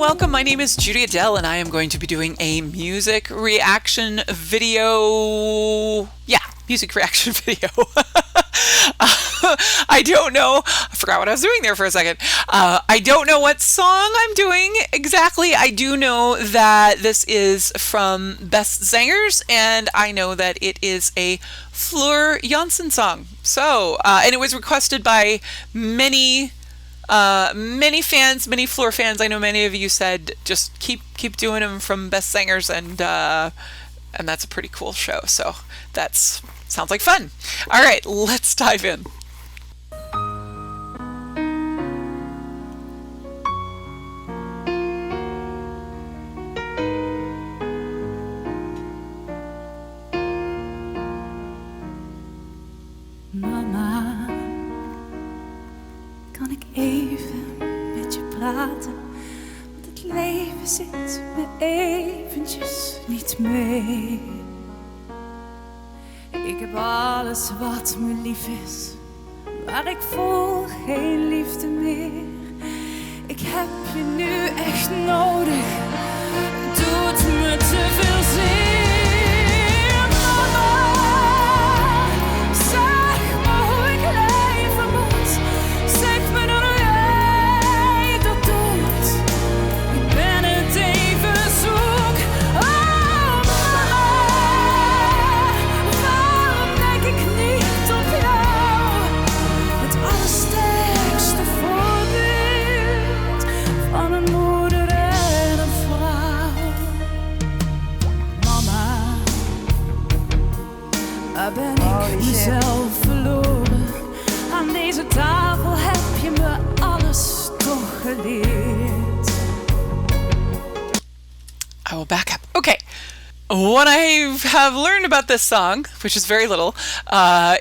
welcome. My name is Judy Adele, and I am going to be doing a music reaction video. Yeah, music reaction video. I don't know. I forgot what I was doing there for a second. I don't know what song I'm doing exactly. I do know that this is from Beste Zangers, and I know that it is a Jansen song. So, and it was requested by many fans, many Floor fans. I know many of you said just keep doing them from Beste Zangers, and that's a pretty cool show. So that's sounds like fun. All right, let's dive in. Mama, kan ik even met je praten? Want het leven zit me eventjes niet mee. Ik heb alles wat me lief is, maar ik voel geen liefde meer. Ik heb je nu echt nodig, het doet me te veel zeer. Ben ik mezelf verloren? Aan deze tafel heb je me alles toch geleerd. I will back up. Okay. What I have learned about this song, which is very little,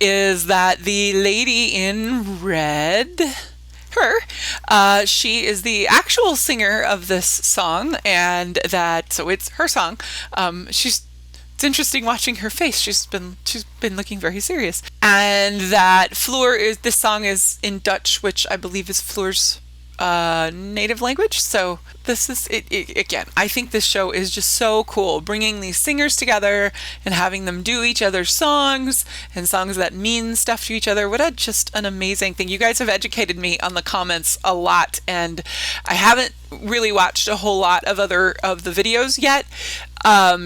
is that the lady in red, she is the actual singer of this song, and that so it's her song. It's interesting watching her face. She's been looking very serious. And that this song is in Dutch, which I believe is Floor's native language. So this is it again. I think this show is just so cool, bringing these singers together and having them do each other's songs and songs that mean stuff to each other. What just an amazing thing. You guys have educated me on the comments a lot, and I haven't really watched a whole lot of the videos yet,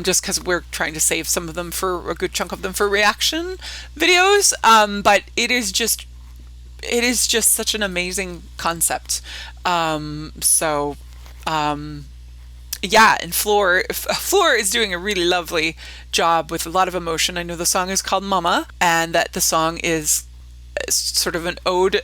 just because we're trying to save some of them for a good chunk of them for reaction videos. But it is just such an amazing concept. Yeah, and Floor is doing a really lovely job with a lot of emotion. I know the song is called Mama, and that the song is sort of an ode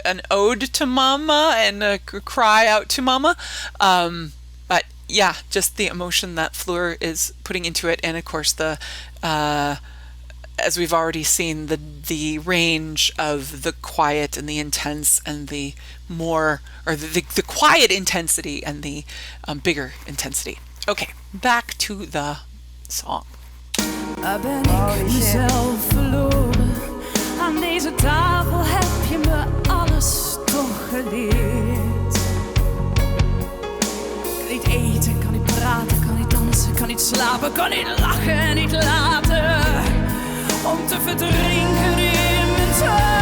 to Mama and a cry out to Mama. But yeah, just the emotion that Floor is putting into it, and of course the as we've already seen, the range of the quiet and the intense and the more, or the quiet intensity and the bigger intensity. Okay, back to the song. Ben ik mezelf verloren? Aan deze tafel heb je me alles toch geleerd. Kan niet eten, kan niet praten, kan niet dansen, kan niet slapen, kan niet lachen, niet laten. Om te verdrinken in mijn tuin.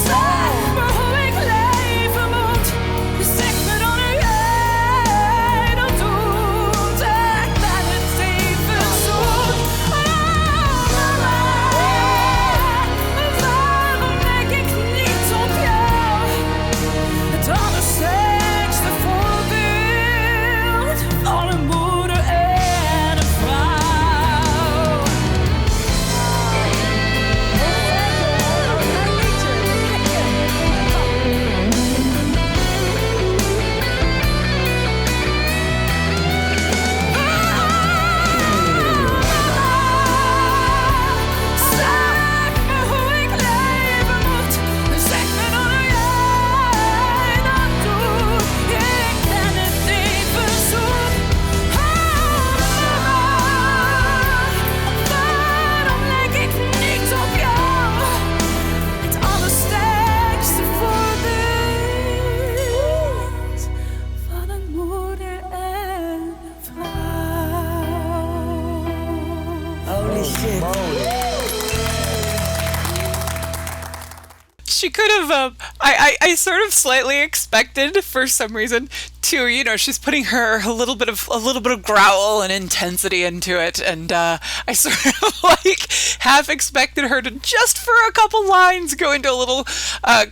Zeg me hoe ik leven moet. Zeg me dan hoe jij dat doet. Ik ben het even zoet. Waarom denk ik niet op jou? Het allersterkste voorbeeld. Alle moeder en Holy shit. She could have, I sort of slightly expected for some reason to, she's putting a little bit of growl and intensity into it, and I sort of like half expected her to just for a couple lines go into a little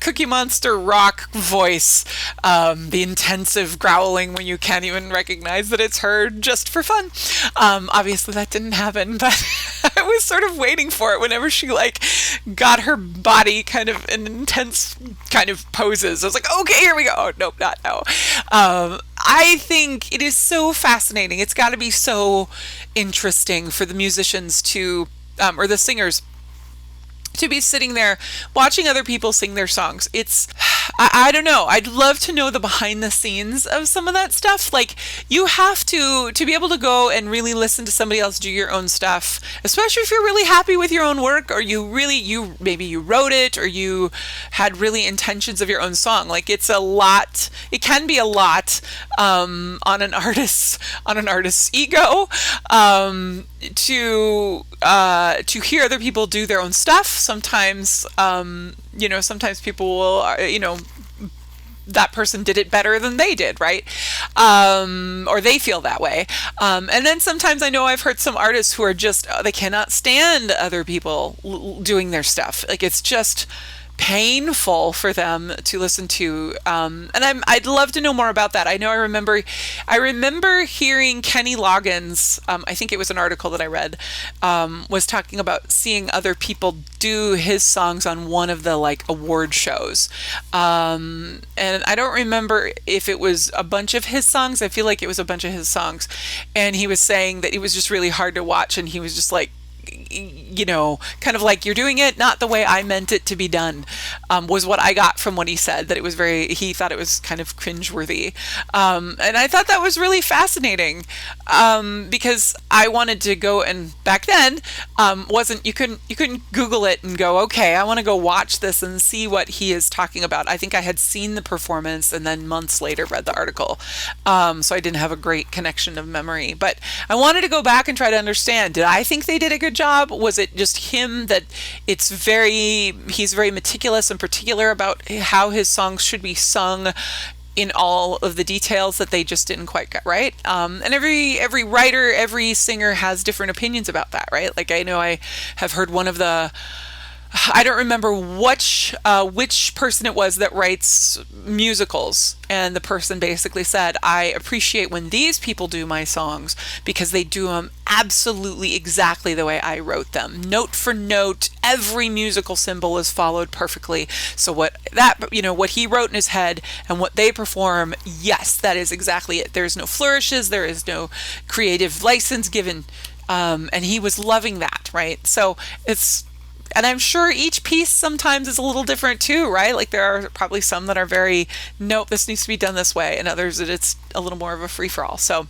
Cookie Monster rock voice, the intensive growling when you can't even recognize that it's her, just for fun. Obviously that didn't happen, but I was sort of waiting for it whenever she got her body kind of in intense kind of poses. I was like, okay, here we go. Oh, nope, not now. I think it is so fascinating. It's got to be so interesting for the musicians to, or the singers, to be sitting there watching other people sing their songs. It's, I don't know. I'd love to know the behind the scenes of some of that stuff. Like, you have to be able to go and really listen to somebody else do your own stuff, especially if you're really happy with your own work, or maybe you wrote it, or you had really intentions of your own song. Like, it's a lot. It can be a lot on an artist's ego to hear other people do their own stuff. Sometimes, sometimes people will, that person did it better than they did, right? Or they feel that way. And then sometimes I know I've heard some artists who are just, they cannot stand other people doing their stuff. Like, it's just painful for them to listen to, and I'd love to know more about that. I remember hearing Kenny Loggins, I think it was an article that I read, was talking about seeing other people do his songs on one of the award shows, and I don't remember if it was a bunch of his songs. I feel like it was a bunch of his songs, and he was saying that it was just really hard to watch, and he was just like, kind of like, you're doing it not the way I meant it to be done, was what I got from what he said, that it was he thought it was kind of cringeworthy. And I thought that was really fascinating, because I wanted to go, and back then, you couldn't Google it and go, okay, I want to go watch this and see what he is talking about. I think I had seen the performance and then months later read the article. So I didn't have a great connection of memory, but I wanted to go back and try to understand, did I think they did a good job? Was it just him that he's very meticulous and particular about how his songs should be sung in all of the details that they just didn't quite get right? And every writer, every singer has different opinions about that, right? Like, I know I have heard I don't remember which person it was that writes musicals, and the person basically said, I appreciate when these people do my songs because they do them absolutely exactly the way I wrote them. Note for note, every musical symbol is followed perfectly. So what he wrote in his head and what they perform, yes, that is exactly it. There's no flourishes, there is no creative license given. And he was loving that, right? So and I'm sure each piece sometimes is a little different too, right? Like, there are probably some that are very, nope, this needs to be done this way, and others that it's a little more of a free-for-all. So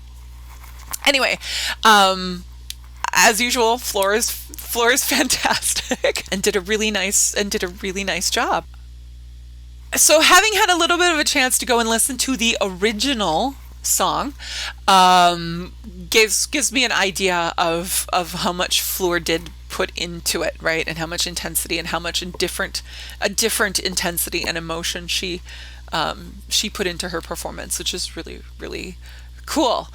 anyway, as usual, Floor is fantastic and did a really nice job. So, having had a little bit of a chance to go and listen to the original song, gives me an idea of how much Floor did put into it, right? And how much intensity and how much a different intensity and emotion she put into her performance, which is really, really cool.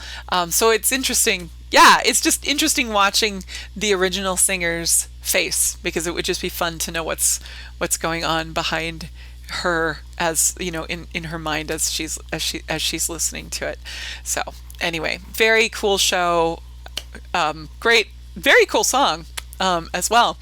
So it's interesting. Yeah, it's just interesting watching the original singer's face, because it would just be fun to know what's going on behind her, as in her mind as she's listening to it. So anyway, very cool show, great, very cool song as well,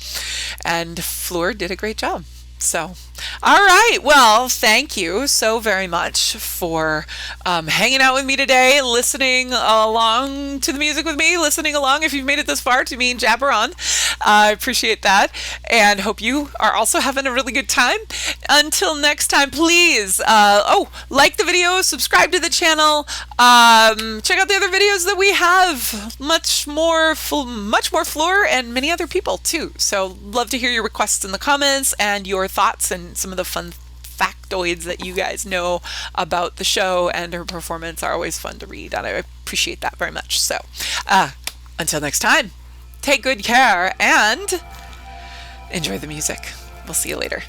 and Floor did a great job. So, all right. Well, thank you so very much for hanging out with me today, listening along to the music with me, listening along if you've made it this far to me and jabber on. I appreciate that, and hope you are also having a really good time. Until next time, please, like the video, subscribe to the channel, check out the other videos that we have, much more Floor and many other people too. So, love to hear your requests in the comments and your thoughts and some of the fun factoids that you guys know about the show and her performance are always fun to read, and I appreciate that very much. So, until next time, take good care, and enjoy the music. We'll see you later.